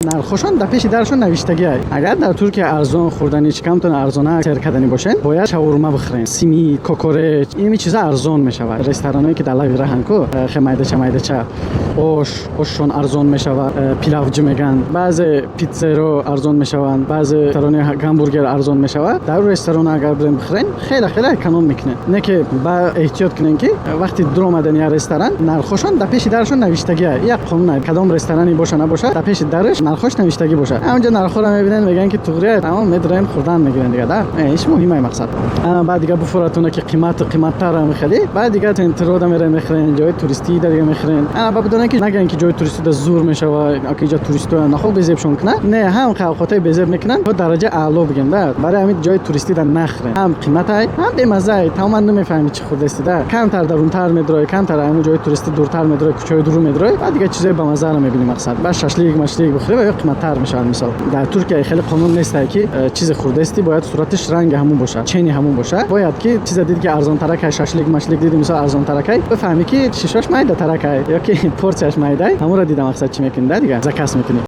нархошон дар пеши дарашон навиштагиай. Агар дар Туркия арзон хӯрдани чӣ камтон арзона сайр кардани бошед, бояд шавурма бихӯрен. Сими, кокореч, ин чиза арзон мешавад. Ресторанҳое ки дар лави раҳан ко, майдача ошшон арзон мешавад, пилавҷӣ меган. Баъзе питзеро арзон мешаванд, баъзе ресторани гамбургер арзон мешавад. Дар ресторан агар бурем бихӯрен, хеле эконом мекунед. Не ки ба эҳтиёт кунен ки вақти дур омадани як ресторан, нархошон дар пеши дарашон навиштагиай. Як қонун аст. Кадом ресторани боша набоша, дар пеши дараш нархош навиштагӣ бошад. Ҳамонҷо нархоро мебинен, меган ки туғрият, тамом медраем хӯрдан мегирен дига, да? Иш муҳимай мақсад. Баъд дига буфуратуна ки қиматтара мехали, баъд дига то интирода мерен мехӯрен, ҷои туристӣ дига мехӯрен. Ба бидонен ки нагӯян ки ҷои туристӣ зур мешавад, ки ҷо туристоя нахо безебшон кунад. Не, ҳам хотаи безеб мекунанд, то дараҷа аъло бигем, да? Барои ҳамин ҷои туристӣ да нахӯрен. Ҳам қиматай, ҳам бемаззаи, тамоман намефаҳмӣ чӣ хӯрдасти, да? Камтар дарунтар медрои, камтар ҳамин ҷои туристӣ дуртар медрои, кӯчаи дур медрои. Баъд дига чизои ба маззаро мебинӣ мақсад. Ба шашлик бихӯрӣ ва ё қиматтар мешавад. Мисол дар Туркия хеле қонун нест ки чизи хӯрдасти бояд суратиш ранги ҳамун боша, чени ҳамун боша. Бояд ки чиза дид ки арзонтаракай, шашлик диди мисол арзонтаракай, бифаҳмӣ ки шишош майда таракай ё ки порсияш майдай. Ҳамонро дида мақсад чӣ мекунӣ, да дига? Заказ мекунӣ.